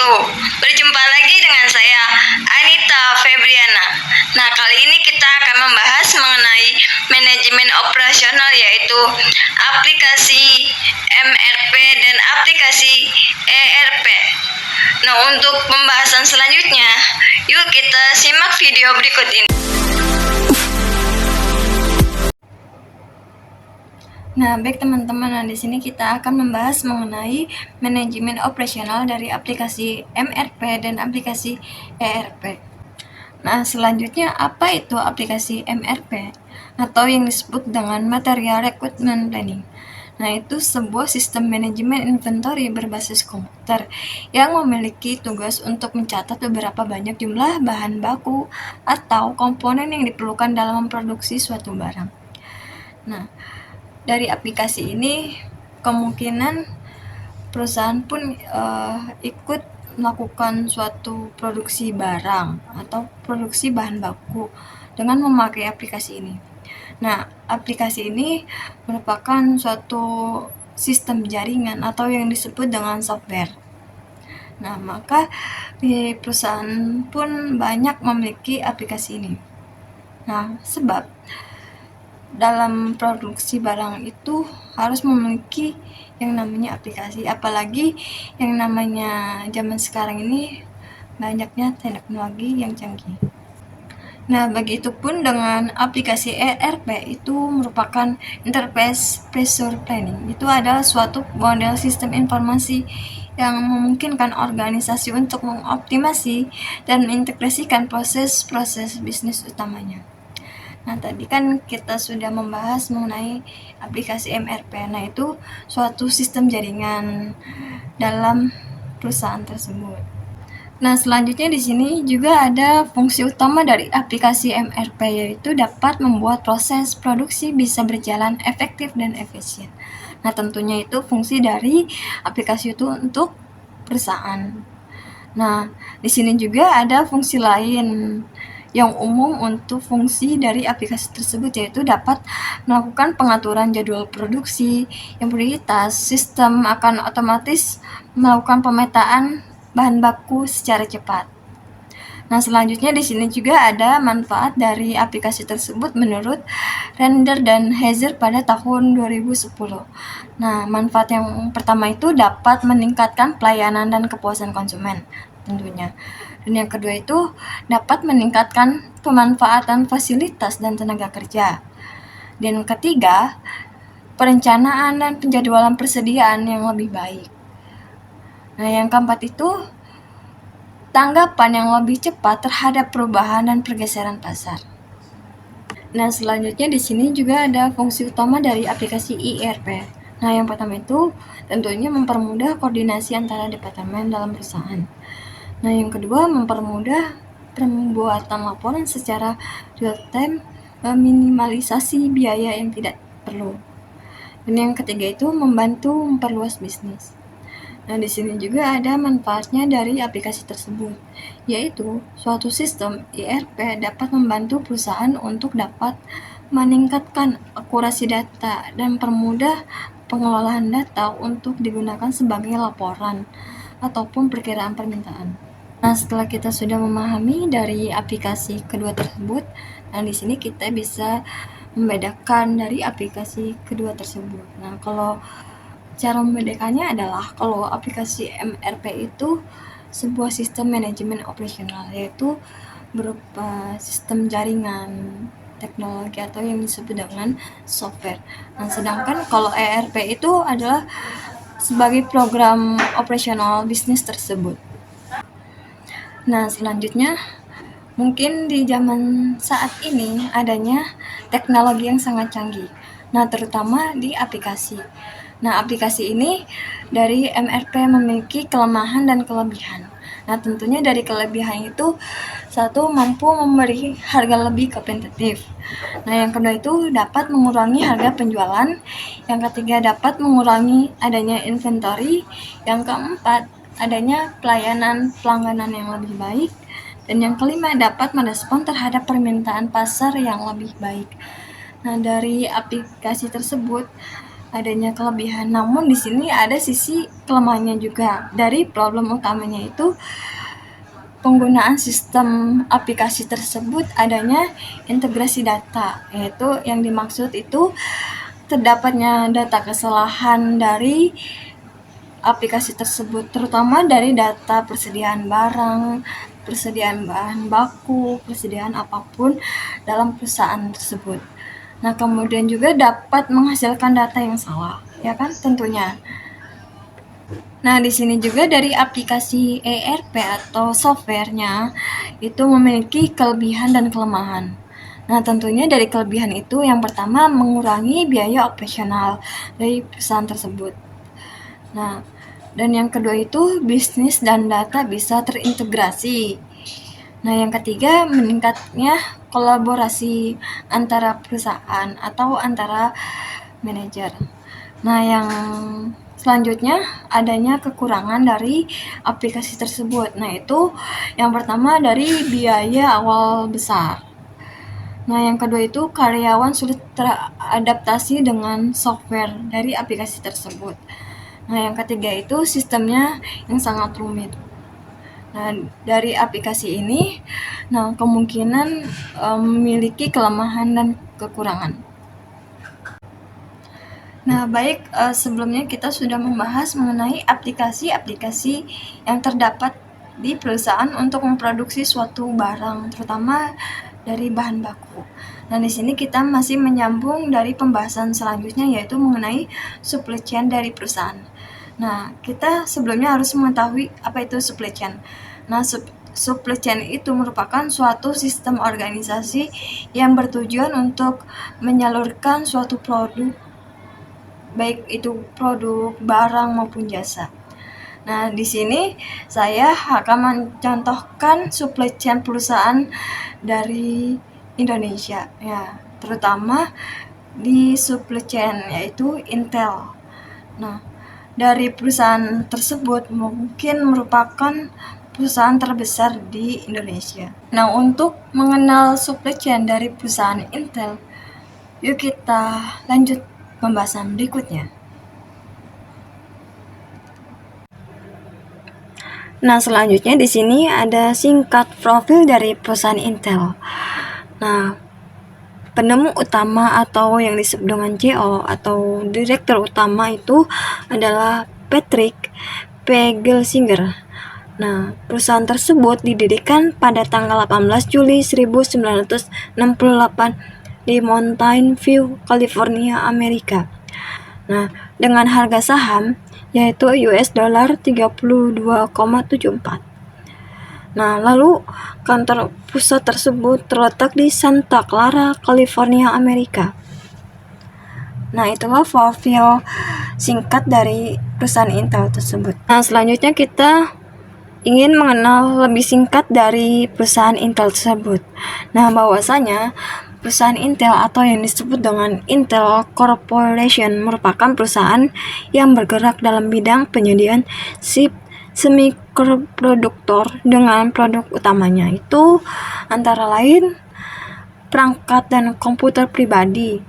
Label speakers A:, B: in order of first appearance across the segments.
A: wabarakatuh. Berjumpa lagi dengan saya, Anita Febriana. Nah, kali ini kita akan membahas mengenai manajemen operasional, yaitu aplikasi MRP dan aplikasi ERP. Nah, untuk pembahasan selanjutnya, yuk kita simak video berikut ini. Nah, baik teman-teman, di sini kita akan membahas mengenai manajemen operasional dari aplikasi MRP dan aplikasi ERP. Nah, selanjutnya apa itu aplikasi MRP atau yang disebut dengan Material Recruitment Planning? Nah, itu sebuah sistem manajemen inventory berbasis komputer yang memiliki tugas untuk mencatat beberapa banyak jumlah bahan baku atau komponen yang diperlukan dalam memproduksi suatu barang. Nah, dari aplikasi ini kemungkinan perusahaan pun ikut melakukan suatu produksi barang atau produksi bahan baku dengan memakai aplikasi ini. Nah, aplikasi ini merupakan suatu sistem jaringan atau yang disebut dengan software. Nah, maka di perusahaan pun banyak memiliki aplikasi ini. Nah, sebab dalam produksi barang itu harus memiliki yang namanya aplikasi, apalagi yang namanya zaman sekarang ini banyaknya teknologi yang canggih. Nah, begitupun dengan aplikasi ERP, itu merupakan Enterprise Resource Planning. Itu adalah suatu model sistem informasi yang memungkinkan organisasi untuk mengoptimasi dan mengintegrasikan proses-proses bisnis utamanya. Nah, tadi kan kita sudah membahas mengenai aplikasi MRP. Nah, itu suatu sistem jaringan dalam perusahaan tersebut. Nah, selanjutnya di sini juga ada fungsi utama dari aplikasi MRP, yaitu dapat membuat proses produksi bisa berjalan efektif dan efisien. Nah, tentunya itu fungsi dari aplikasi itu untuk perusahaan. Nah, di sini juga ada fungsi lain yang umum untuk fungsi dari aplikasi tersebut, yaitu dapat melakukan pengaturan jadwal produksi yang prioritas. Sistem akan otomatis melakukan pemetaan bahan baku secara cepat. Nah, selanjutnya di sini juga ada manfaat dari aplikasi tersebut menurut Render dan Hazer pada tahun 2010. Nah, manfaat yang pertama itu dapat meningkatkan pelayanan dan kepuasan konsumen tentunya. Dan yang kedua itu dapat meningkatkan pemanfaatan fasilitas dan tenaga kerja. Dan yang ketiga, perencanaan dan penjadwalan persediaan yang lebih baik. Nah, yang keempat itu tanggapan yang lebih cepat terhadap perubahan dan pergeseran pasar. Nah, selanjutnya di sini juga ada fungsi utama dari aplikasi ERP. Nah, yang pertama itu tentunya mempermudah koordinasi antara departemen dalam perusahaan. Nah, yang kedua mempermudah pembuatan laporan secara real time, meminimalisasi biaya yang tidak perlu. Dan yang ketiga itu membantu memperluas bisnis. Nah, di sini juga ada manfaatnya dari aplikasi tersebut, yaitu suatu sistem ERP dapat membantu perusahaan untuk dapat meningkatkan akurasi data dan permudah pengelolaan data untuk digunakan sebagai laporan ataupun perkiraan permintaan. Nah, setelah kita sudah memahami dari aplikasi kedua tersebut, nah di sini kita bisa membedakan dari aplikasi kedua tersebut. Nah, kalau cara membedakannya adalah kalau aplikasi MRP itu sebuah sistem manajemen operasional, yaitu berupa sistem jaringan teknologi atau yang disebut dengan software. Nah, sedangkan kalau ERP itu adalah sebagai program operasional bisnis tersebut. Nah, selanjutnya mungkin di zaman saat ini adanya teknologi yang sangat canggih. Nah, terutama di aplikasi. Nah, aplikasi ini dari MRP memiliki kelemahan dan kelebihan. Nah, tentunya dari kelebihan itu satu, mampu memberi harga lebih kompetitif. Nah, yang kedua itu dapat mengurangi harga penjualan. Yang ketiga dapat mengurangi adanya inventory. Yang keempat adanya pelayanan pelangganan yang lebih baik. Dan yang kelima dapat merespon terhadap permintaan pasar yang lebih baik. Nah, dari aplikasi tersebut adanya kelebihan. Namun di sini ada sisi kelemahannya juga. Dari problem utamanya itu penggunaan sistem aplikasi tersebut adanya integrasi data, yaitu yang dimaksud itu terdapatnya data kesalahan dari aplikasi tersebut, terutama dari data persediaan barang, persediaan bahan baku, persediaan apapun dalam perusahaan tersebut. Nah, kemudian juga dapat menghasilkan data yang salah, ya kan tentunya. Nah, di sini juga dari aplikasi ERP atau softwarenya itu memiliki kelebihan dan kelemahan. Nah, tentunya dari kelebihan itu yang pertama mengurangi biaya operasional dari perusahaan tersebut. Nah, dan yang kedua itu bisnis dan data bisa terintegrasi. Nah, yang ketiga meningkatnya kolaborasi antara perusahaan atau antara manajer. Nah, yang selanjutnya adanya kekurangan dari aplikasi tersebut. Nah, itu yang pertama dari biaya awal besar. Nah, yang kedua itu karyawan sulit teradaptasi dengan software dari aplikasi tersebut. Nah, yang ketiga itu sistemnya yang sangat rumit. Nah, dari aplikasi ini, kemungkinan memiliki kelemahan dan kekurangan. Nah, baik, sebelumnya kita sudah membahas mengenai aplikasi-aplikasi yang terdapat di perusahaan untuk memproduksi suatu barang, terutama dari bahan baku. Nah, di sini kita masih menyambung dari pembahasan selanjutnya, yaitu mengenai supply chain dari perusahaan. Nah, kita sebelumnya harus mengetahui apa itu supply chain. Nah, supply chain itu merupakan suatu sistem organisasi yang bertujuan untuk menyalurkan suatu produk, baik itu produk, barang maupun jasa. Nah, di sini saya akan mencontohkan supply chain perusahaan dari Indonesia, ya, terutama di supply chain yaitu Intel. Nah, dari perusahaan tersebut mungkin merupakan perusahaan terbesar di Indonesia. Nah, untuk mengenal supply chain dari perusahaan Intel, yuk kita lanjut pembahasan berikutnya. Nah, selanjutnya di sini ada singkat profil dari perusahaan Intel. Nah, penemu utama atau yang disebut dengan CEO atau direktur utama itu adalah Patrick P. Gelsinger. Nah, perusahaan tersebut didirikan pada tanggal 18 Juli 1968 di Mountain View, California, Amerika. Nah, dengan harga saham yaitu US dollar 32,74. Nah, lalu kantor pusat tersebut terletak di Santa Clara, California, Amerika. Nah, itulah profil singkat dari perusahaan Intel tersebut. Nah, selanjutnya kita ingin mengenal lebih singkat dari perusahaan Intel tersebut. Nah, bahwasanya perusahaan Intel atau yang disebut dengan Intel Corporation merupakan perusahaan yang bergerak dalam bidang penyediaan chip semikonduktor dengan produk utamanya itu antara lain perangkat dan komputer pribadi.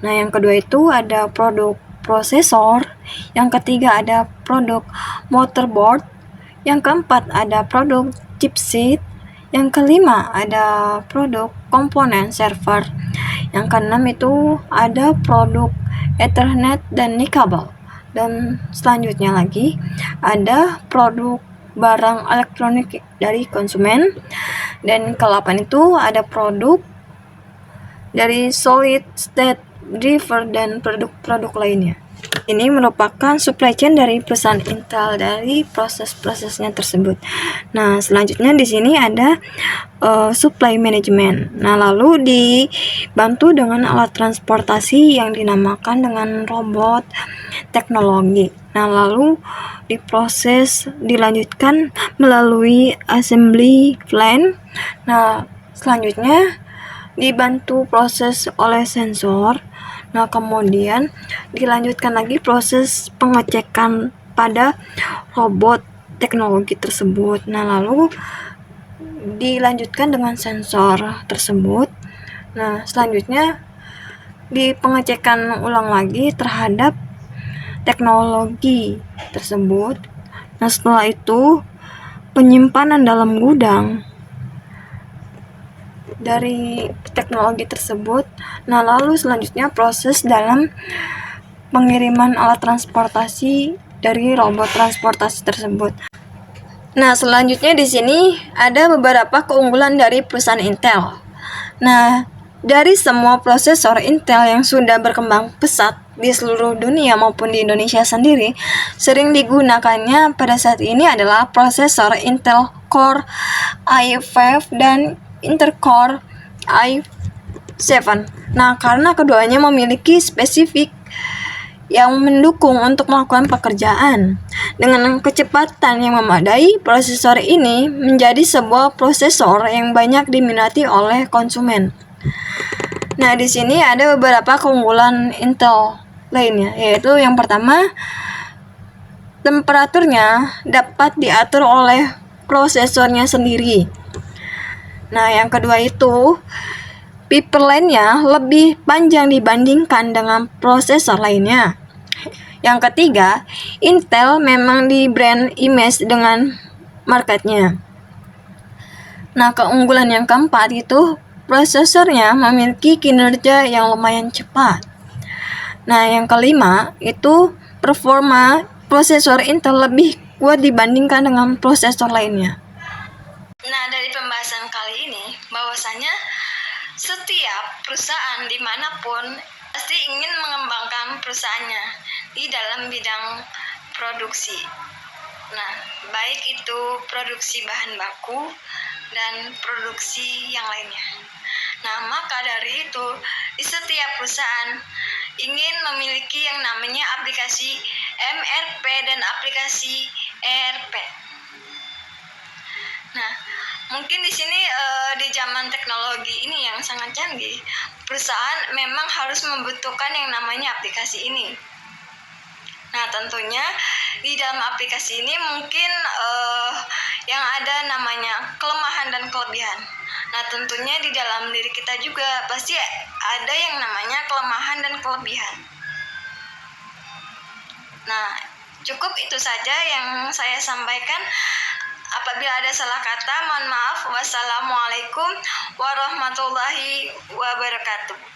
A: Nah, yang kedua itu ada produk prosesor, yang ketiga ada produk motherboard, yang keempat ada produk chipset, yang kelima ada produk komponen server, yang keenam itu ada produk Ethernet dan kabel, dan selanjutnya lagi ada produk barang elektronik dari konsumen, dan ke-8 itu ada produk dari solid state drive dan produk-produk lainnya. Ini merupakan supply chain dari perusahaan Intel dari proses-prosesnya tersebut. Nah, selanjutnya di sini ada supply management. Nah, lalu dibantu dengan alat transportasi yang dinamakan dengan robot teknologi. Nah, lalu diproses dilanjutkan melalui assembly line. Nah, selanjutnya dibantu proses oleh sensor. Nah, kemudian dilanjutkan lagi proses pengecekan pada robot teknologi tersebut. Nah, lalu dilanjutkan dengan sensor tersebut. Nah, selanjutnya di pengecekan ulang lagi terhadap teknologi tersebut. Nah, setelah itu penyimpanan dalam gudang dari teknologi tersebut. Nah, lalu selanjutnya proses dalam pengiriman alat transportasi dari robot transportasi tersebut. Nah, selanjutnya di sini ada beberapa keunggulan dari perusahaan Intel. Nah, dari semua prosesor Intel yang sudah berkembang pesat di seluruh dunia maupun di Indonesia sendiri, sering digunakannya pada saat ini adalah prosesor Intel Core i5 dan Intel Core i7. Nah, karena keduanya memiliki spesifik yang mendukung untuk melakukan pekerjaan. Dengan kecepatan yang memadai, prosesor ini menjadi sebuah prosesor yang banyak diminati oleh konsumen. Nah, di sini ada beberapa keunggulan Intel lainnya, yaitu yang pertama, temperaturnya dapat diatur oleh prosesornya sendiri. Nah, yang kedua itu, pipeline-nya lebih panjang dibandingkan dengan prosesor lainnya. Yang ketiga, Intel memang di brand image dengan marketnya. Nah, keunggulan yang keempat itu prosesornya memiliki kinerja yang lumayan cepat. Nah, yang kelima itu performa prosesor Intel lebih kuat dibandingkan dengan prosesor lainnya. Nah, dari pembahasan kali ini bahwasanya setiap perusahaan dimanapun pasti ingin mengembangkan perusahaannya di dalam bidang produksi. Nah, baik itu produksi bahan baku dan produksi yang lainnya. Nah, maka dari itu di setiap perusahaan ingin memiliki yang namanya aplikasi MRP dan aplikasi ERP. Nah, mungkin di sini di zaman teknologi ini yang sangat canggih, perusahaan memang harus membutuhkan yang namanya aplikasi ini. Nah, tentunya di dalam aplikasi ini mungkin yang ada namanya kelemahan dan kelebihan. Nah, tentunya di dalam diri kita juga pasti ada yang namanya kelemahan dan kelebihan. Nah, cukup itu saja yang saya sampaikan. Apabila ada salah kata, mohon maaf. Wassalamualaikum warahmatullahi wabarakatuh.